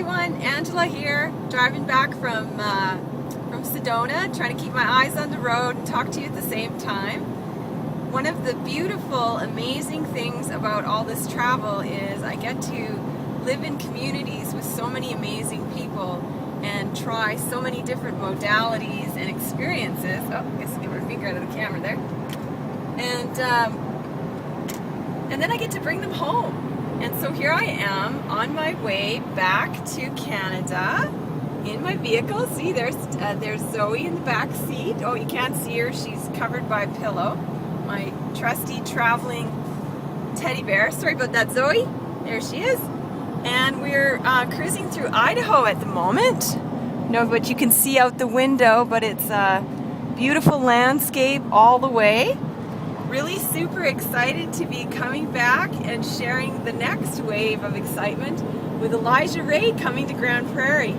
everyone, Angela here, driving back from Sedona, trying to keep my eyes on the road and talk to you at the same time. One of the beautiful, amazing things about all this travel is I get to live in communities with so many amazing people and try so many different modalities and experiences. Oh, I guess I'll get my finger out of the camera there. And then I get to bring them home. And so here I am on my way back to Canada in my vehicle. See, there's Zoe in the back seat. Oh, you can't see her. She's covered by a pillow. My trusty traveling teddy bear. Sorry about that, Zoe. There she is. And we're cruising through Idaho at the moment. I don't know what you can see out the window, but it's a beautiful landscape all the way. Really super excited to be coming back and sharing the next wave of excitement with Elijah Ray coming to Grande Prairie.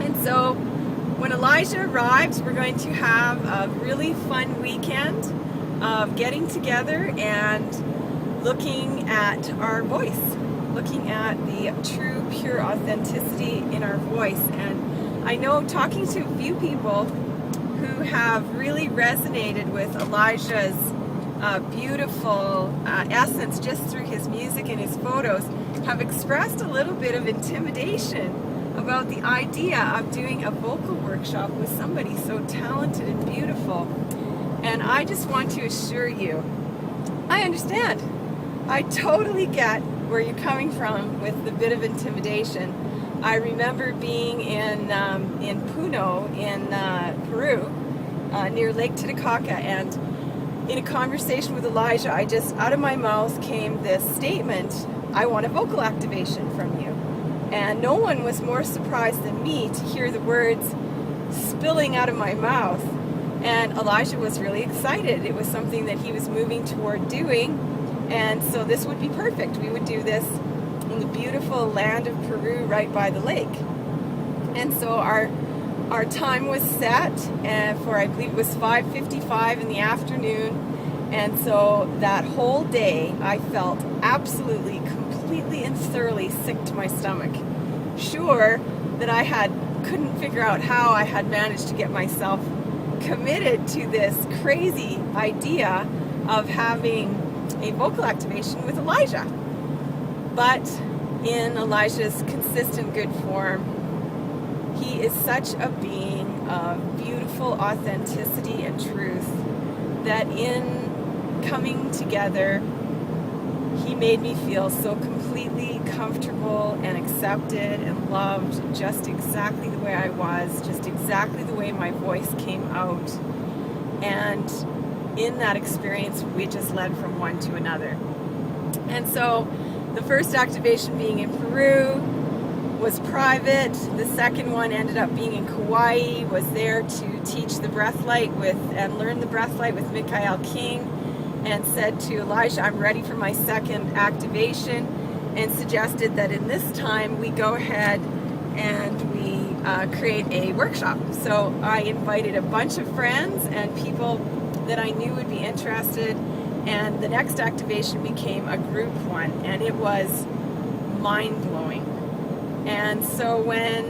And so when Elijah arrives, we're going to have a really fun weekend of getting together and looking at our voice, looking at the true, pure authenticity in our voice. And I know, talking to a few people who have really resonated with Elijah's beautiful essence just through his music and his photos, have expressed a little bit of intimidation about the idea of doing a vocal workshop with somebody so talented and beautiful. And I just want to assure you, I understand. I totally get where you're coming from with the bit of intimidation. I remember being in Puno in Peru, near Lake Titicaca, and in a conversation with Elijah, I just, out of my mouth came this statement, I want a vocal activation from you. And no one was more surprised than me to hear the words spilling out of my mouth. And Elijah was really excited. It was something that he was moving toward doing. And so this would be perfect. We would do this in the beautiful land of Peru right by the lake. And so our time was set for, I believe it was 5:55 in the afternoon. And so that whole day I felt absolutely, completely and thoroughly sick to my stomach. Sure that I couldn't figure out how I had managed to get myself committed to this crazy idea of having a vocal activation with Elijah. But in Elijah's consistent good form, he is such a being of beautiful authenticity and truth that in coming together, he made me feel so completely comfortable and accepted and loved just exactly the way I was, just exactly the way my voice came out. And in that experience, we just led from one to another. And so the first activation being in Peru was private. The second one ended up being in Kauai, was there to teach the breath light and learn the breath light with Mikhail King, and said to Elijah, I'm ready for my second activation, and suggested that in this time we go ahead and we create a workshop. So I invited a bunch of friends and people that I knew would be interested, and the next activation became a group one, and it was mind-blowing. And so when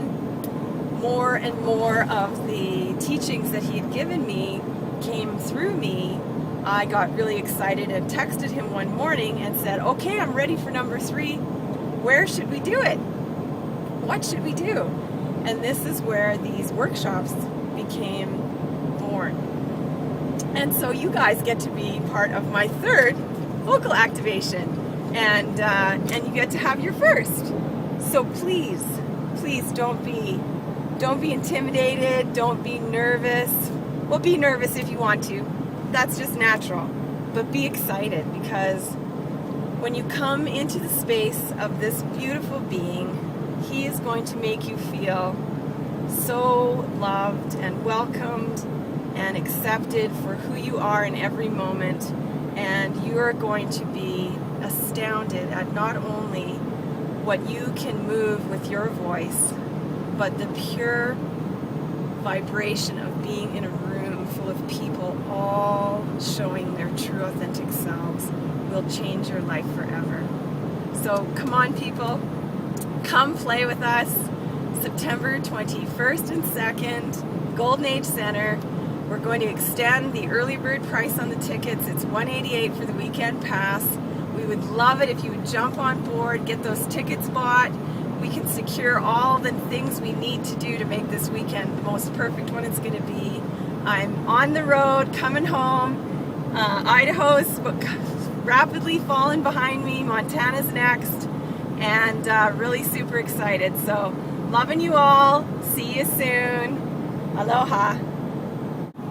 more and more of the teachings that he had given me came through me, I got really excited and texted him one morning and said, okay, I'm ready for number 3. Where should we do it? What should we do? And this is where these workshops became born. And so you guys get to be part of my third vocal activation, and you get to have your first. So please don't be intimidated, don't be nervous. Well, be nervous if you want to. That's just natural. But be excited, because when you come into the space of this beautiful being, he is going to make you feel so loved and welcomed and accepted for who you are in every moment. And you are going to be astounded at not only what you can move with your voice, but the pure vibration of being in a room full of people all showing their true authentic selves will change your life forever. So come on, people, come play with us. September 21st and 2nd, Golden Age Center. We're going to extend the early bird price on the tickets. It's $188 for the weekend pass. We would love it if you would jump on board, get those tickets bought. We can secure all the things we need to do to make this weekend the most perfect one it's going to be. I'm on the road, coming home. Idaho's rapidly falling behind me. Montana's next. And really super excited. So, loving you all. See you soon. Aloha.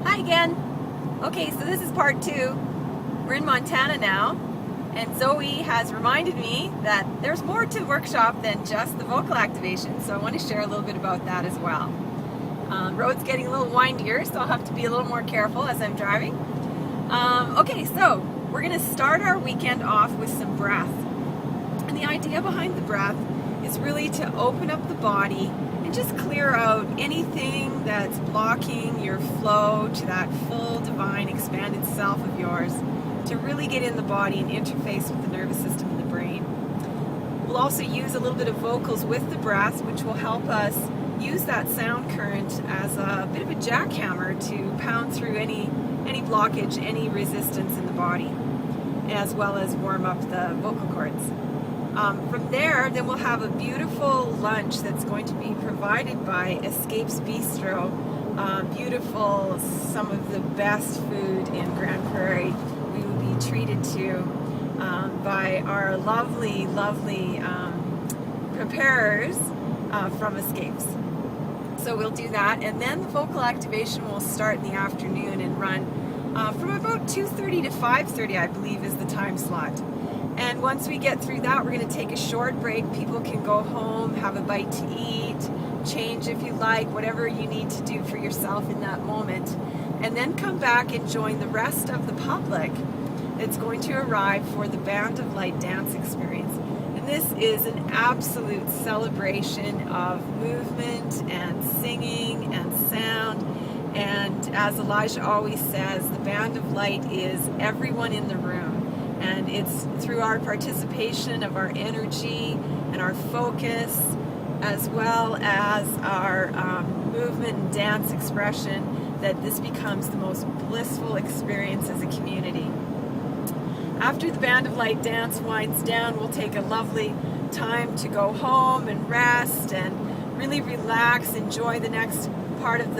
Hi again. Okay, so this is part 2. We're in Montana now. And Zoe has reminded me that there's more to the workshop than just the vocal activation. So I want to share a little bit about that as well. Road's getting a little windier, so I'll have to be a little more careful as I'm driving. Okay, so we're going to start our weekend off with some breath. And the idea behind the breath is really to open up the body and just clear out anything that's blocking your flow to that full, divine, expanded self of yours, to really get in the body and interface with the nervous system and the brain. We'll also use a little bit of vocals with the breath, which will help us use that sound current as a bit of a jackhammer to pound through any blockage, any resistance in the body, as well as warm up the vocal cords. From there, then we'll have a beautiful lunch that's going to be provided by Escapes Bistro. Beautiful, some of the best food in Grande Prairie. We will be treated to by our lovely preparers from Escapes. So we'll do that, and then the vocal activation will start in the afternoon and run from about 2:30 to 5:30, I believe, is the time slot. And once we get through that, we're going to take a short break. People can go home, have a bite to eat, change if you like, whatever you need to do for yourself in that moment. And then come back and join the rest of the public that's going to arrive for the Band of Light dance experience. And this is an absolute celebration of movement and singing and sound. And as Elijah always says, the Band of Light is everyone in the room. And it's through our participation of our energy and our focus, as well as our movement and dance expression, that this becomes the most blissful experience as a community. After the Band of Light dance winds down, we'll take a lovely time to go home and rest and really relax, enjoy the next part of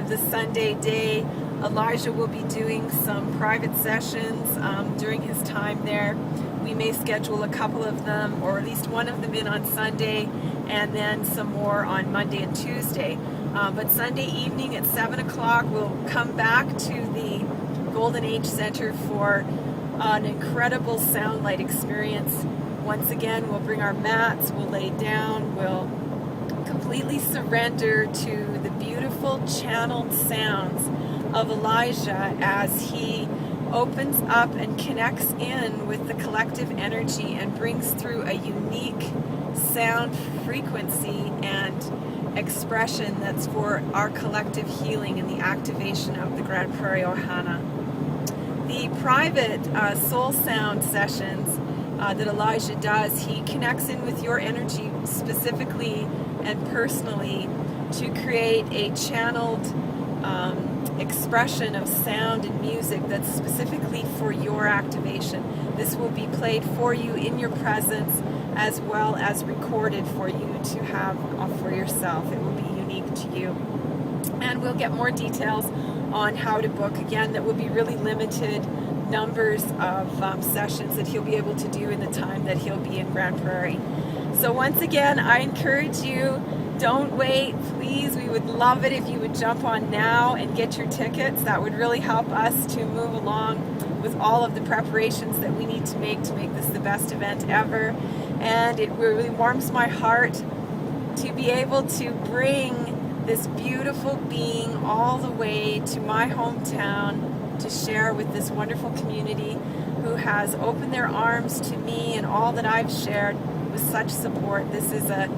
the Sunday day. Elijah will be doing some private sessions during his time there. We may schedule a couple of them, or at least one of them in on Sunday, and then some more on Monday and Tuesday. But Sunday evening at 7 o'clock, we'll come back to the Golden Age Center for an incredible Soundlight experience. Once again, we'll bring our mats, we'll lay down, we'll completely surrender to the beautiful channeled sounds of Elijah as he opens up and connects in with the collective energy and brings through a unique sound frequency and expression that's for our collective healing and the activation of the Grande Prairie Ohana. The private soul sound sessions that Elijah does, he connects in with your energy specifically and personally to create a channeled expression of sound and music that's specifically for your activation. This will be played for you in your presence, as well as recorded for you to have for yourself. It will be unique to you. And we'll get more details on how to book. Again, that will be really limited numbers of sessions that he'll be able to do in the time that he'll be in Grande Prairie. So once again, I encourage you, don't wait, please. We would love it if you would jump on now and get your tickets. That would really help us to move along with all of the preparations that we need to make this the best event ever. And it really warms my heart to be able to bring this beautiful being all the way to my hometown to share with this wonderful community who has opened their arms to me and all that I've shared with such support. This is a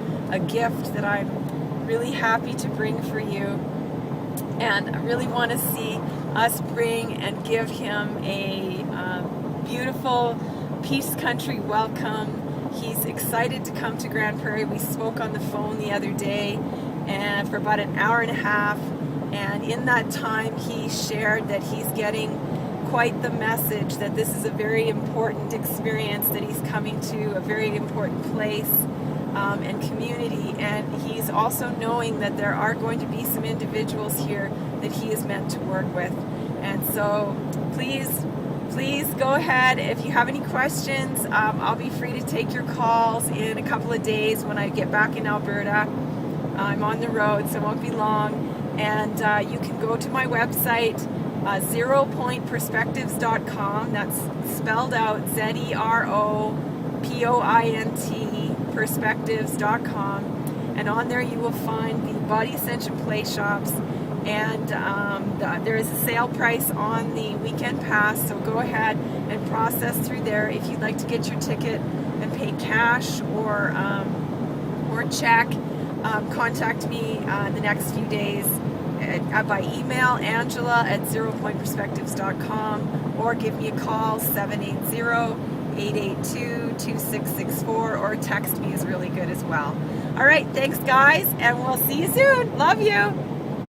gift that I'm really happy to bring for you, and I really want to see us bring and give him a beautiful peace country welcome He's excited to come to Grande Prairie. We spoke on the phone the other day and for about an hour and a half, and in that time he shared that he's getting quite the message that this is a very important experience, that he's coming to a very important place and community, and he's also knowing that there are going to be some individuals here that he is meant to work with. And so please go ahead. If you have any questions, I'll be free to take your calls in a couple of days when I get back in Alberta. I'm on the road, so it won't be long. And you can go to my website, zeropointperspectives.com. That's spelled out ZEROPOINT perspectives.com. And on there you will find the Body Ascension Playshops. And there is a sale price on the weekend pass, so go ahead and process through there. If you'd like to get your ticket and pay cash or check, contact me in the next few days by email, angela@zeropointperspectives.com, or give me a call, 780-882-2664, or text me is really good as well. All right, thanks guys, and we'll see you soon. Love you.